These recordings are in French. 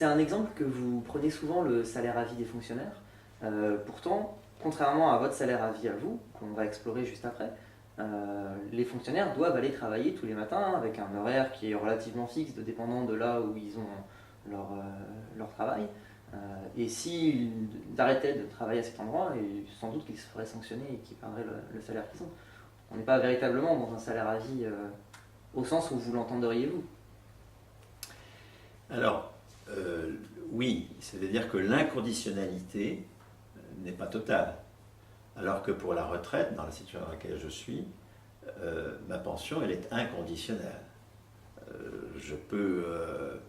un exemple que vous prenez souvent, le salaire à vie des fonctionnaires. Pourtant, contrairement à votre salaire à vie à vous, qu'on va explorer juste après, les fonctionnaires doivent aller travailler tous les matins avec un horaire qui est relativement fixe, dépendant de là où ils ont leur travail. Et s'ils arrêtaient de travailler à cet endroit, et sans doute qu'ils se feraient sanctionner et qu'ils perdraient le salaire qu'ils ont. On n'est pas véritablement dans un salaire à vie au sens où vous l'entendriez vous. Alors, oui, c'est-à-dire que l'inconditionnalité n'est pas totale. Alors que pour la retraite, dans la situation dans laquelle je suis, ma pension, elle est inconditionnelle. Je peux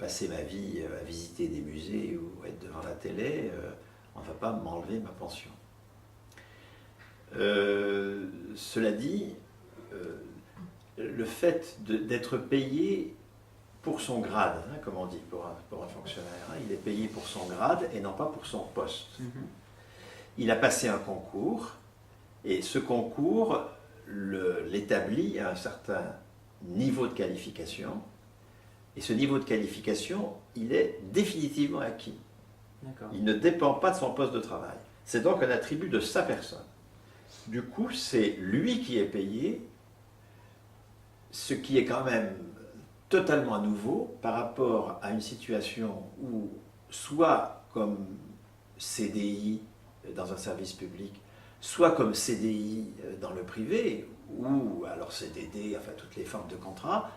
passer ma vie à visiter des musées ou être devant la télé, on ne va pas m'enlever ma pension. Cela dit, le fait d'être payé pour son grade, hein, comme on dit pour un fonctionnaire, hein, il est payé pour son grade et non pas pour son poste. Il a passé un concours et ce concours l'établit à un certain niveau de qualification et ce niveau de qualification, il est définitivement acquis. Il ne dépend pas de son poste de travail. C'est donc un attribut de sa personne. Du coup, c'est lui qui est payé, ce qui est quand même totalement nouveau par rapport à une situation où, soit comme CDI dans un service public, soit comme CDI dans le privé, ou alors CDD, enfin toutes les formes de contrat,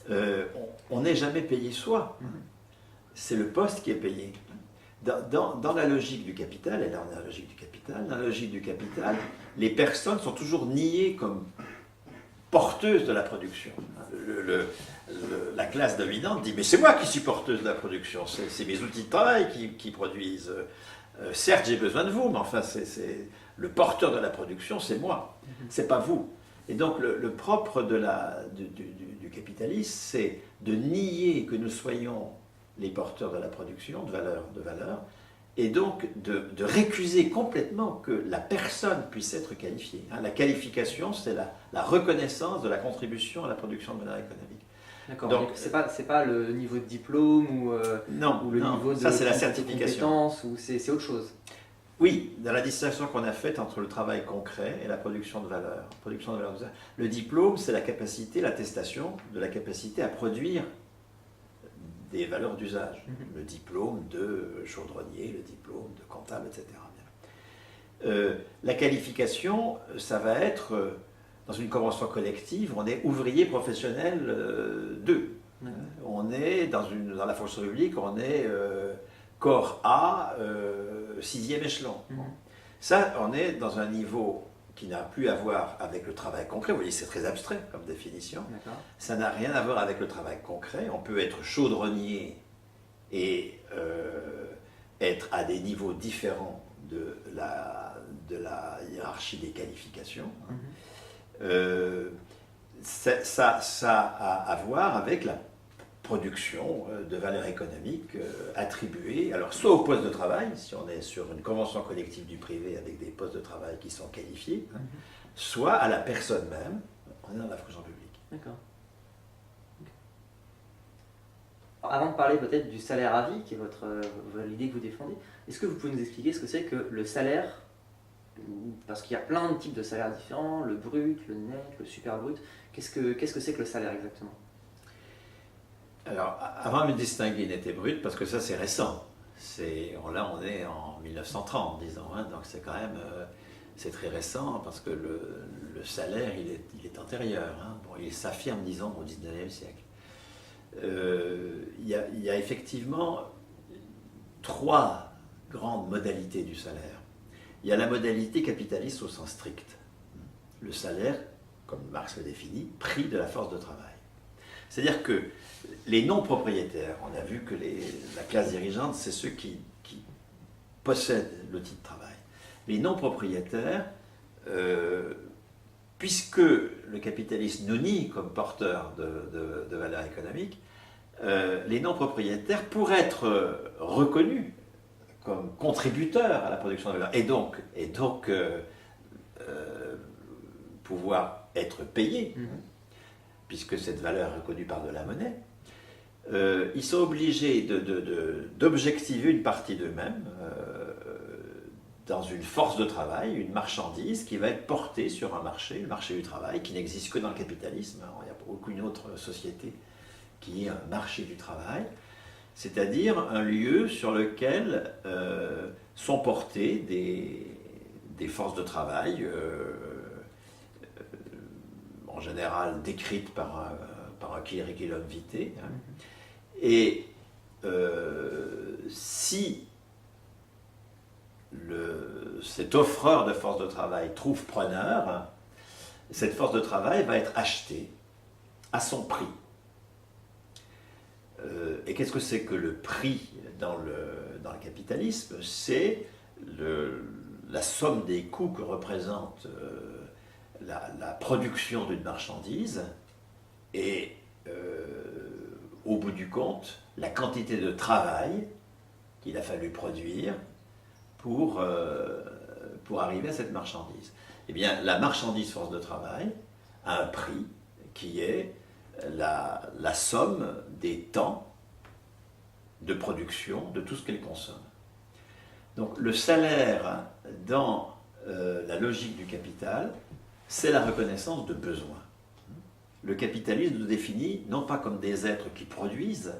on n'est jamais payé soi. C'est le poste qui est payé. Dans la logique du capital, et là on est dans la logique du capital, dans la logique du capital, les personnes sont toujours niées comme porteuses de la production. La classe dominante dit « mais c'est moi qui suis porteuse de la production, c'est mes outils de travail qui produisent. Certes, j'ai besoin de vous, mais enfin, le porteur de la production, c'est moi, c'est pas vous. » Et donc, le propre du capitalisme, c'est de nier que nous soyons les porteurs de la production, de valeur, et donc de récuser complètement que la personne puisse être qualifiée. La qualification, c'est la reconnaissance de la contribution à la production de valeur économique. D'accord, donc c'est pas le niveau de diplôme ou le niveau de ça c'est la certification. Ou c'est autre chose. Oui, dans la distinction qu'on a faite entre le travail concret et la production de valeur. Le diplôme, c'est la capacité, l'attestation de la capacité à produire des valeurs d'usage. Le diplôme de chaudronnier, le diplôme de comptable, etc. La qualification, ça va être, dans une convention collective, on est ouvrier professionnel 2. On est, dans la fonction publique, on est corps A, 6e échelon. Ça, on est dans un niveau qui n'a plus à voir avec le travail concret. Vous voyez, c'est très abstrait comme définition. Ça n'a rien à voir avec le travail concret. On peut être chaudronnier et être à des niveaux différents de la hiérarchie des qualifications. Ça a à voir avec la production de valeur économique attribuée, alors soit au poste de travail, si on est sur une convention collective du privé avec des postes de travail qui sont qualifiés, soit à la personne même, on est dans la fonction publique. D'accord. Avant de parler peut-être du salaire à vie, qui est l'idée que vous défendez, est-ce que vous pouvez nous expliquer ce que c'est que le salaire, parce qu'il y a plein de types de salaires différents, le brut, le net, le super brut, qu'est-ce que c'est que le salaire exactement ? Alors, avant de me distinguer net et brut, parce que ça c'est récent, là on est en 1930, disons, hein, donc c'est quand même, c'est très récent, parce que le salaire il est antérieur, hein. Bon, il s'affirme, disons, au 19e siècle. Il y a effectivement 3 grandes modalités du salaire. Il y a la modalité capitaliste au sens strict. Le salaire, comme Marx le définit, prix de la force de travail. C'est-à-dire que les non-propriétaires, on a vu que la classe dirigeante, c'est ceux qui possèdent l'outil de travail. Les non-propriétaires, puisque le capitalisme nous nie comme porteur de valeur économique, les non-propriétaires, pour être reconnus comme contributeurs à la production de valeur, et donc pouvoir être payés, puisque cette valeur est reconnue par de la monnaie, ils sont obligés d'objectiver une partie d'eux-mêmes dans une force de travail, une marchandise qui va être portée sur un marché, le marché du travail, qui n'existe que dans le capitalisme. Il n'y a aucune autre société qui ait un marché du travail, c'est-à-dire un lieu sur lequel sont portées des forces de travail, en général décrites par un curriculum vitae. Hein. Et si cet offreur de force de travail trouve preneur, cette force de travail va être achetée à son prix. Et qu'est-ce que c'est que le prix dans le capitalisme? C'est la somme des coûts que représente la production d'une marchandise et, au bout du compte, la quantité de travail qu'il a fallu produire pour arriver à cette marchandise. Eh bien, la marchandise force de travail a un prix qui est la somme des temps de production de tout ce qu'elle consomme. Donc le salaire dans la logique du capital, c'est la reconnaissance de besoins. Le capitalisme nous définit non pas comme des êtres qui produisent,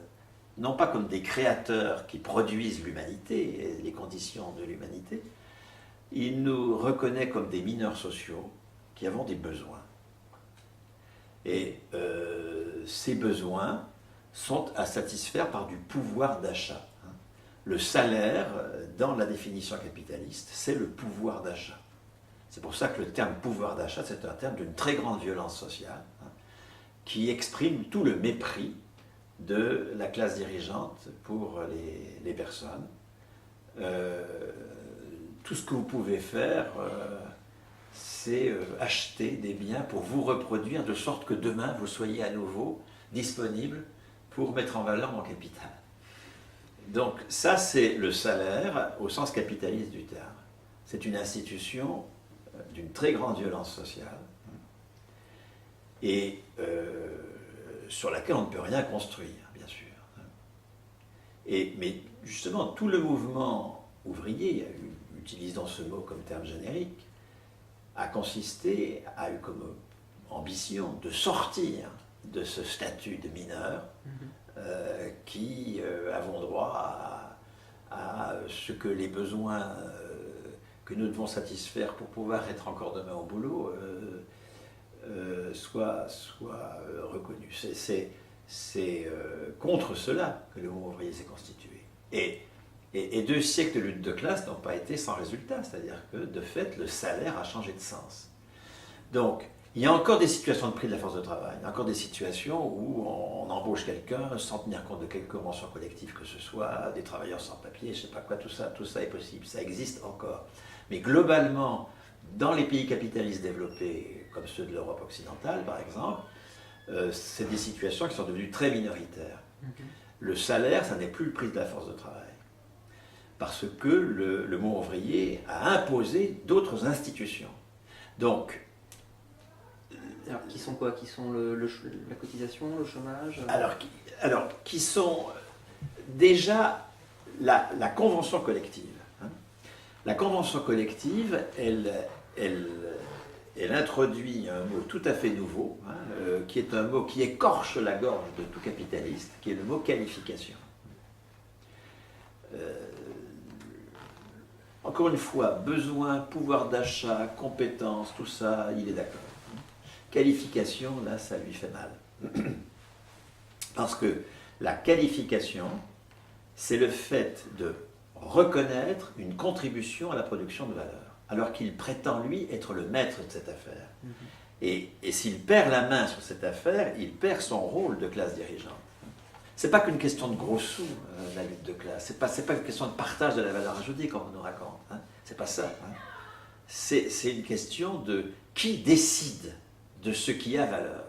non pas comme des créateurs qui produisent l'humanité et les conditions de l'humanité, il nous reconnaît comme des mineurs sociaux qui avons des besoins. Et ces besoins sont à satisfaire par du pouvoir d'achat. Le salaire, dans la définition capitaliste, c'est le pouvoir d'achat. C'est pour ça que le terme pouvoir d'achat, c'est un terme d'une très grande violence sociale, qui exprime tout le mépris de la classe dirigeante pour les personnes. Tout ce que vous pouvez faire, c'est acheter des biens pour vous reproduire, de sorte que demain, vous soyez à nouveau disponible pour mettre en valeur mon capital. Donc ça, c'est le salaire au sens capitaliste du terme. C'est une institution d'une très grande violence sociale et sur laquelle on ne peut rien construire, bien sûr. Mais justement, tout le mouvement ouvrier, utilisons ce mot comme terme générique, a eu comme ambition de sortir de ce statut de mineur qui avons droit à ce que les besoins que nous devons satisfaire pour pouvoir être encore demain au boulot soient reconnus. C'est contre cela que le mouvement ouvrier s'est constitué. Et 2 siècles de lutte de classe n'ont pas été sans résultat, c'est-à-dire que, de fait, le salaire a changé de sens. Donc, il y a encore des situations de prix de la force de travail, il y a encore des situations où on embauche quelqu'un sans tenir compte de quelque convention collective que ce soit, des travailleurs sans papier, je ne sais pas quoi, tout ça est possible, ça existe encore. Mais globalement, dans les pays capitalistes développés, comme ceux de l'Europe occidentale par exemple, c'est des situations qui sont devenues très minoritaires. Le salaire, ça n'est plus le prix de la force de travail. Parce que le mouvement ouvrier a imposé d'autres institutions. Donc, alors, qui sont quoi? Qui sont la cotisation, le chômage? Alors qui sont déjà la convention collective. Hein. La convention collective, elle introduit un mot tout à fait nouveau, qui est un mot qui écorche la gorge de tout capitaliste, qui est le mot qualification. Encore une fois, besoin, pouvoir d'achat, compétences, tout ça, il est d'accord. Qualification, là, ça lui fait mal. Parce que la qualification, c'est le fait de reconnaître une contribution à la production de valeur, alors qu'il prétend, lui, être le maître de cette affaire. Et s'il perd la main sur cette affaire, il perd son rôle de classe dirigeante. C'est pas qu'une question de gros sous, la lutte de classe. C'est pas une question de partage de la valeur ajoutée, comme on nous raconte. Hein. C'est pas ça. C'est une question de qui décide de ce qui a valeur.